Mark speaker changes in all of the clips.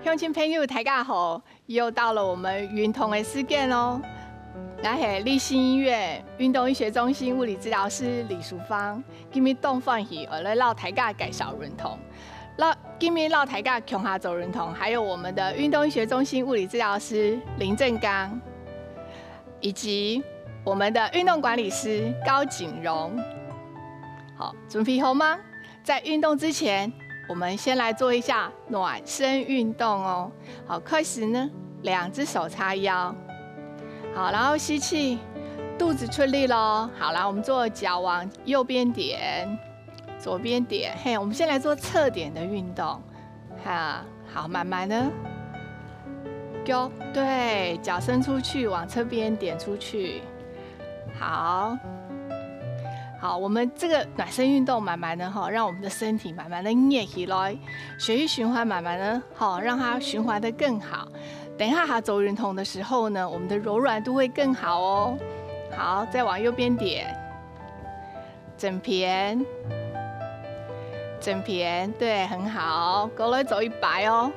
Speaker 1: 乡亲朋友，大家好！又到了我们运动的时间哦。我是立新医院运动医学中心物理治疗师李淑芳。今日动放喜，我来绕大家介绍运动。今日绕大家强下走运动，还有我们的运动医学中心物理治疗师林正刚，以及我们的运动管理师高景荣。好，准备好吗？在运动之前，我们先来做一下暖身运动哦。好，开始呢，2只手叉腰，好，然后吸气，肚子出力咯。好，然后我们做脚往右边点，左边点。嘿，我们先来做侧点的运动。好，慢慢的，对，脚伸出去，往侧边点出去。好，我们这个暖身运动慢慢的让我们的身体慢慢的热起来，血液循环慢慢的让它循环的更好。等一下走运动的时候呢，我们的柔软度会更好哦。好，再往右边点，整片，对，很好，够了，走100哦。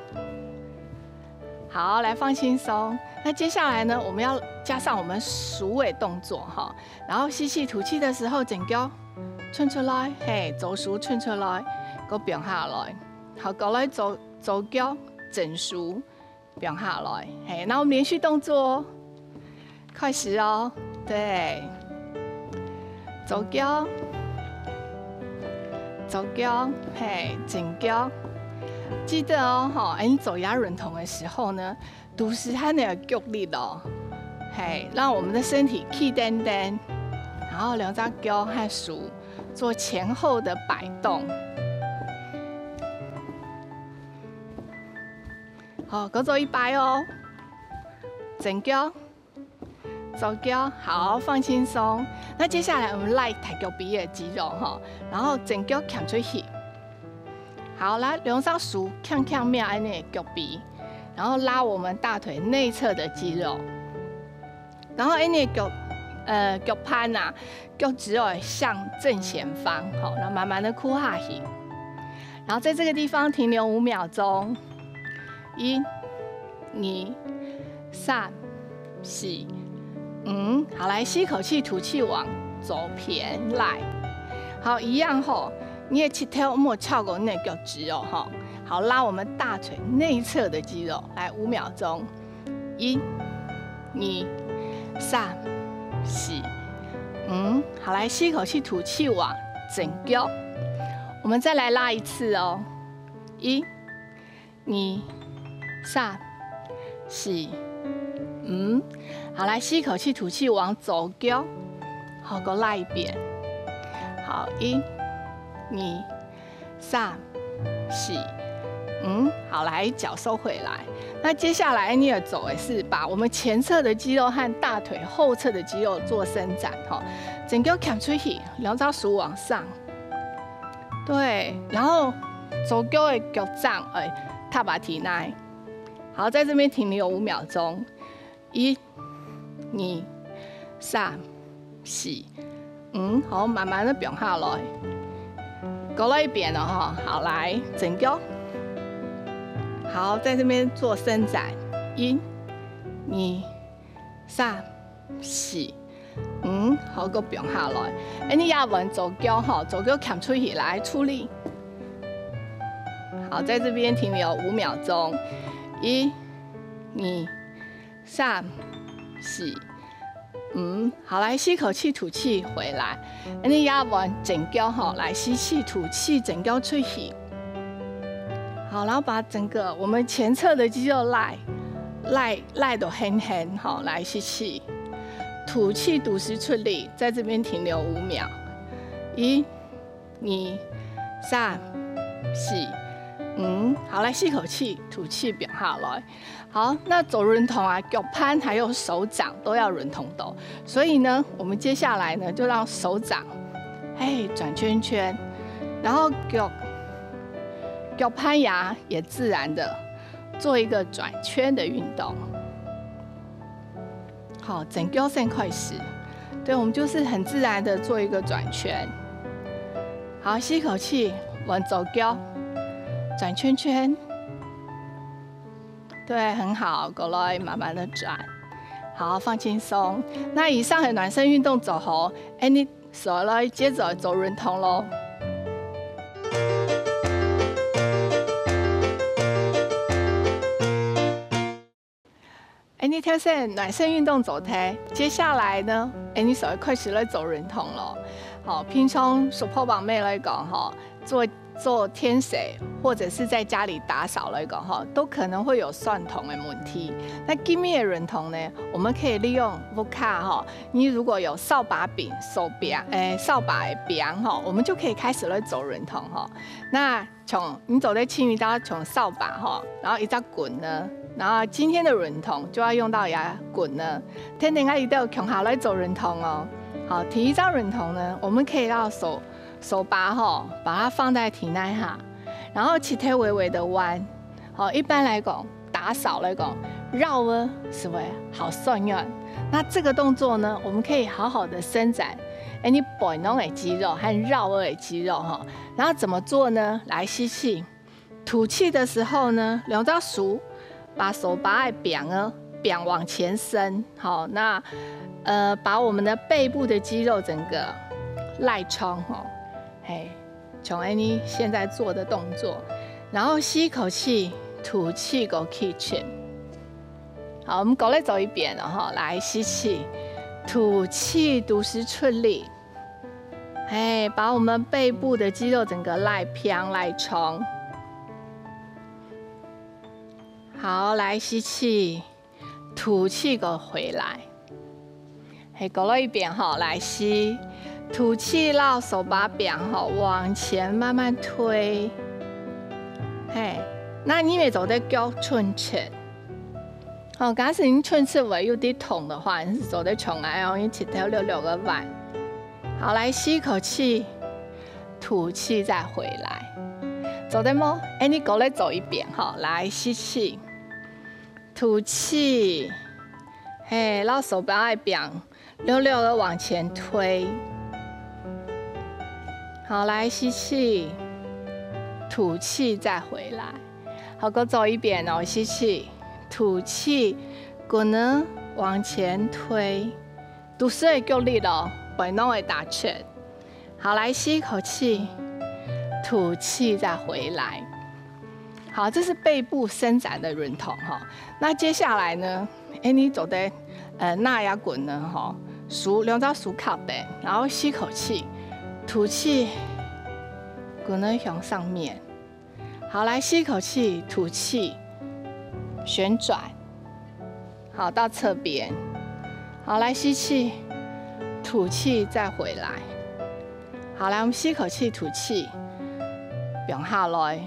Speaker 1: 好，来放轻松。那接下来呢，我们要加上我们鼠尾动作然后吸气吐气的时候，整脚伸出来，嘿，走鼠伸出来，go变下来。好，过来走脚整鼠变下来，嘿，那我们连续动作哦，开始哦，对，走脚，嘿，整脚。记得哦，你走哑运动的时候呢，都是它那个脚力哦，嘿，让我们的身体气颠颠，然后2只脚和鼠做前后的摆动。好，各走100哦，整脚，走脚，好，放轻松。那接下来我们拉抬脚臂的肌肉然后整脚扛出去。好，来2只手扛面安内脚臂，然后拉我们大腿内侧的肌肉，然后安内脚攀脚趾头向正前方，好，然后慢慢的屈下去，然后在这个地方停留5秒钟，1、2、3、4、5，好，来吸口气，吐气往左偏来，好，一样你的膝头莫翘过那脚趾哦，好，拉我们大腿内侧的肌肉，来5秒钟，1、2、3、4、5，好，来吸口气，吐气往整脚，我们再来拉一次哦，1、2、3、4、5，好，来吸口气，吐气往左脚，好，给我拉一遍，好，1、2、3、4、5，好，来脚收回来。那接下来你要走的是把我们前侧的肌肉和大腿后侧的肌肉做伸展整个扛出去，2只手往上，对，然后左脚的脚掌踏把体内，好，在这边停留5秒钟，1、2、3、4、5，好，慢慢的变下来。过了一遍了好，来整脚，好，在这边做伸展，1、2、3、4、5，好，个变下来。你也稳左脚左脚扛出去来出力，好，在这边停留5秒钟，1、2、3、4、5，好，来吸口气，吐气回来。你也往整脚来吸气，吐气，整脚出去。好，然后把整个我们前侧的肌肉赖到很来吸气，吐气，肚时出力，在这边停留5秒。1、2、3、4、5，好，来吸口气，吐气，变下来。好，那走运动脚攀还有手掌都要运动到，所以呢，我们接下来呢就让手掌，转圈圈，然后脚攀牙也自然的做一个转圈的运动。好，整脚先开始，对，我们就是很自然的做一个转圈。好，吸一口气，往左脚转圈圈。对，很好，过来慢慢的转。好，放轻松。那以上的暖身运动做好，你手来接着做运动咯。你跳绳暖身运动做题，接下来呢，你手开始来做运动咯。好，平常属破榜妹来讲，哈，做天水或者是在家里打扫来讲，哈，都可能会有酸痛的问题。那今天的运动呢，我们可以利用伏卡哈，你如果有扫把柄、扫把的柄哈，我们就可以开始来做运动哈。那从你走在青鱼刀，从扫把哈，然后一直滚呢。然后今天的运动就要用到牙滚呢，天天一定要强下来做运动哦。好，第一招运动呢，我们可以让手把把它放在体内哈，然后膝头微微的弯。好，一般来讲打扫来讲绕是会好顺用。那这个动作呢，我们可以好好的伸展你背弄的肌肉和绕的肌肉哈。然后怎么做呢？来吸气，吐气的时候呢，两只手。把手把的柄往前伸，好，那把我们的背部的肌肉整个赖冲哦，嘿，从你现在做的动作，然后吸一口气，吐气go kitchen。好，我们过来走一遍了哈，来吸气，吐气，独时出力，把我们背部的肌肉整个赖平赖冲。好，来吸气，吐气，给回来。过了一遍哈，来吸，吐气，让手把柄往前慢慢推。那你也走的脚寸尺。好，假使你寸尺位有点痛的话，你是走的重来哦，你膝头溜个弯。好，来吸一口气，吐气再回来。走得吗？你过来走一遍哈，来吸气。吐气，让手把的柄溜的往前推。好，来吸气，吐气再回来。好，再走一遍哦，吸气，吐气，滚呢往前推，肚子会够力咯，背弄会打拳。好，来吸一口气，吐气再回来。好，这是背部伸展的运动哈。那接下来呢，你走的纳亚滚呢哈，两只手靠地，然后吸口气，吐气，滚呢向上面。好，来吸口气，吐气，旋转。好，到侧边。好，来吸气，吐气再回来。好，来我们吸口气，吐气，变下来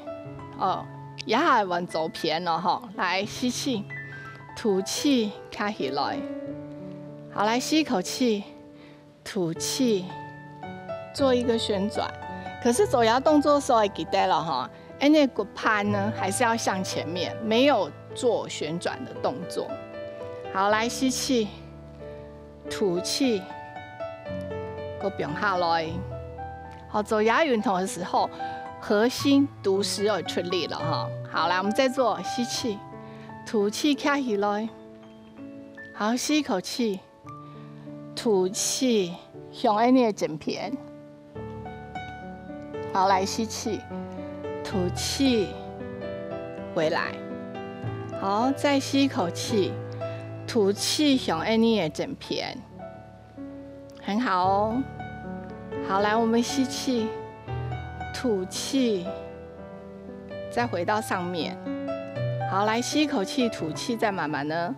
Speaker 1: 哦。也还往左偏了哈，来吸气，吐气，开起来。好，来吸一口气，吐气，做一个旋转。可是走摇动作的时候也记得了哈，那骨盘呢还是要向前面，没有做旋转的动作。好，来吸气，吐气，go变下来。好，走摇运动的时候。核心独时有出力了哈，好，来我们再做吸气，吐气开起来，好，吸一口气，吐气向你的正片，好，来吸气，吐气回来，好，再吸一口气，吐气向你的正片，很好哦，好，来我们吸气。吐气，再回到上面。好，来吸一口气，吐气，再慢慢的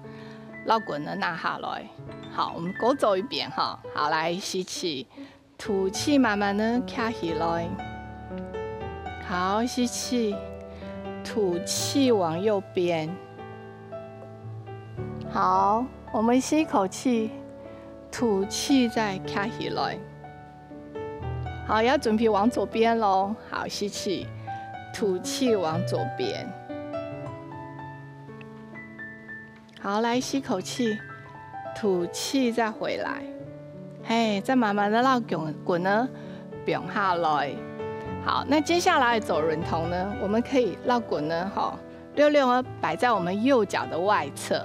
Speaker 1: 绕滚的拿下来。好，我们各走一遍哈。好，来吸气，吐气，慢慢的卡起来。好，吸气，吐气往右边。好，我们吸一口气，吐气再卡起来。好，要准备往左边喽。好，吸气，吐气往左边。好，来吸口气，吐气再回来。再慢慢的让滚呢，变下来。好，那接下来走人头呢，我们可以绕滚呢，溜溜呢摆在我们右脚的外侧，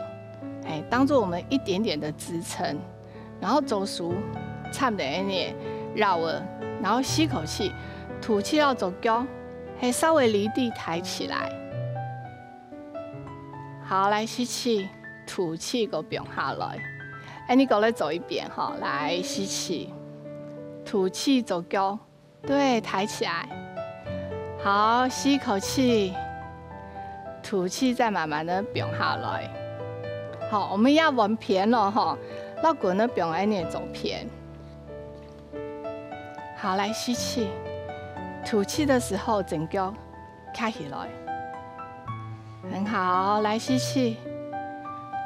Speaker 1: 当做我们一点点的支撑，然后走熟，差不多呢绕了，然后吸口气，吐气到走高，稍微离地抬起来。好，来吸气，吐气，给我变下来。你给我来走一遍哈，来吸气，吐气，走高，对，抬起来。好，吸一口气，吐气，再慢慢的变下来。好，我们要往偏了哈，绕滚的变安尼走偏。好，来吸气，吐气的时候整个开起来。很好，来吸气，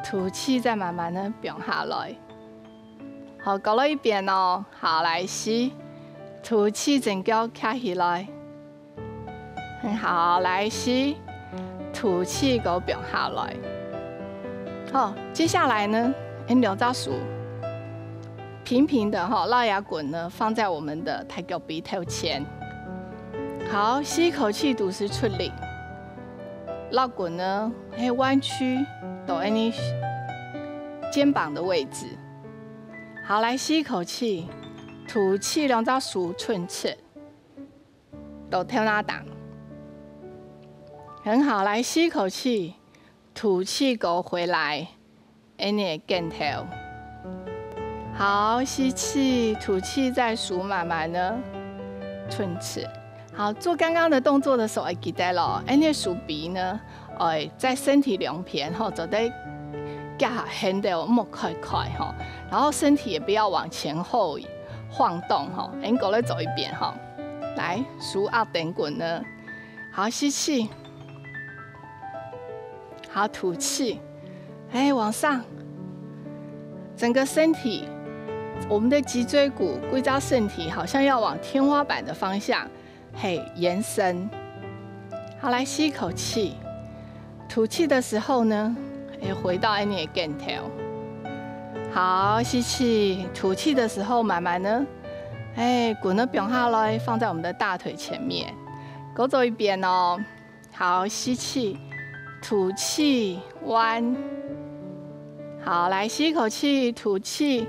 Speaker 1: 吐气，再慢慢的变下来。好，搞了一遍哦。好，来吸，吐气，整个开起来。很好，来吸，吐气，给我变下来。好，接下来呢，两只手平平的绕牙滚呢，放在我们的抬脚鼻头前。好，吸一口气，肚子出力。绕滚呢，弯曲到你肩膀的位置。好，来吸一口气，吐气，两只手顺切，到头那档。很好，来吸一口气，吐气，勾回来，你的肩头。好，吸气，吐气，再数慢慢的顺切。好，做刚刚的动作的时候，记得咯，你的手臂呢，在身体两边就得夹很的莫快快然后身体也不要往前后晃动你过来走一遍来数二点滚呢，好，吸气，好，吐气，往上，整个身体，我们的脊椎骨、硅胶身体好像要往天花板的方向。延伸。好，来吸一口气，吐气的时候呢，回到你的肩头。好，吸气，吐气的时候慢慢呢，滚了变下来，放在我们的大腿前面。勾走一遍哦。好，吸气，吐气，弯。好，来吸一口气，吐气，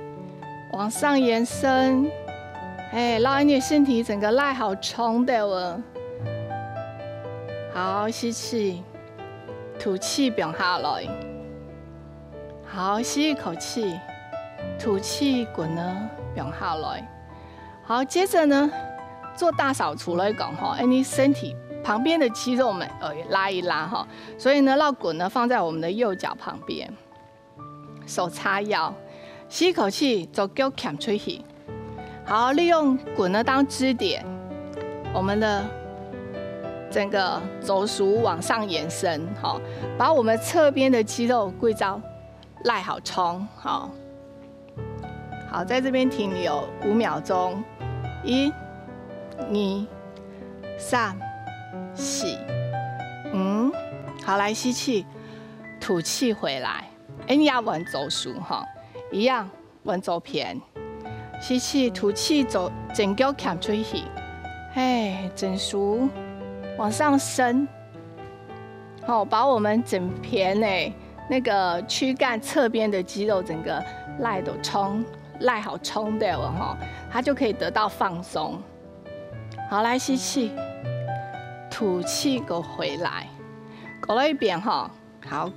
Speaker 1: 往上延伸。让你的身体整个赖好冲的哦。好，吸气，吐气，变下来。好，吸一口气，吐气，滚呢，变下来。好，接着呢，做大扫除来讲你身体旁边的肌肉们拉一拉所以呢，让滚呢放在我们的右脚旁边，手叉腰，吸一口气，左脚扛出去。好，利用滚呢当支点，我们的整个肘属往上延伸，把我们侧边的肌肉硅胶赖好冲，好，在这边停留5秒钟，1、2、3、4、5，好，来吸气，吐气回来，你要往肘属一样往左偏。吸气，吐气，走，整脚扛出去，整熟往上升，把我们整片那个躯干侧边的肌肉整个赖好冲的它就可以得到放松。好，来吸气，吐气，给我回来，搞了一遍好，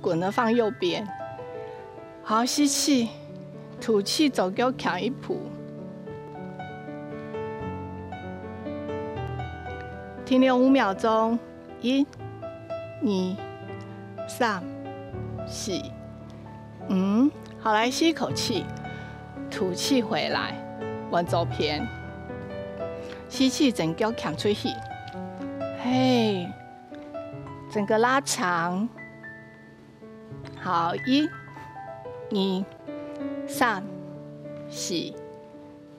Speaker 1: 滚了放右边。好，吸气，吐气，走脚扛一步。停留5秒钟，1、2、3、4、5，好，来吸一口气，吐气回来，往左偏。吸气，整脚扛出去，整个拉长。好，1、2、3、4、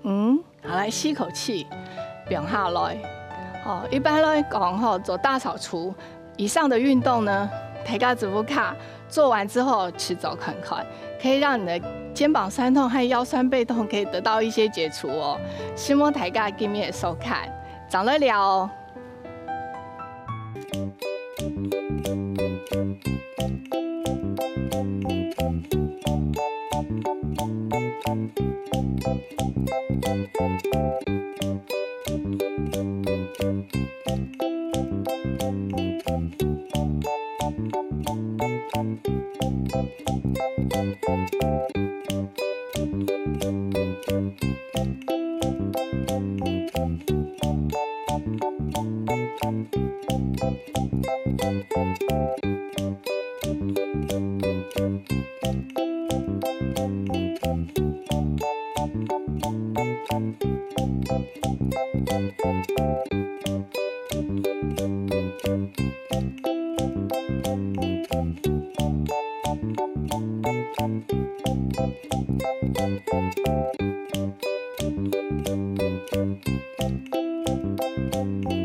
Speaker 1: 5，好，来吸一口气，变下来。一般来讲做大扫除以上的运动呢，大家只不卡做完之后吃走看看，可以让你的肩膀酸痛和腰酸背痛可以得到一些解除哦。希望大家今天收看，长了了哦。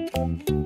Speaker 2: Thank you.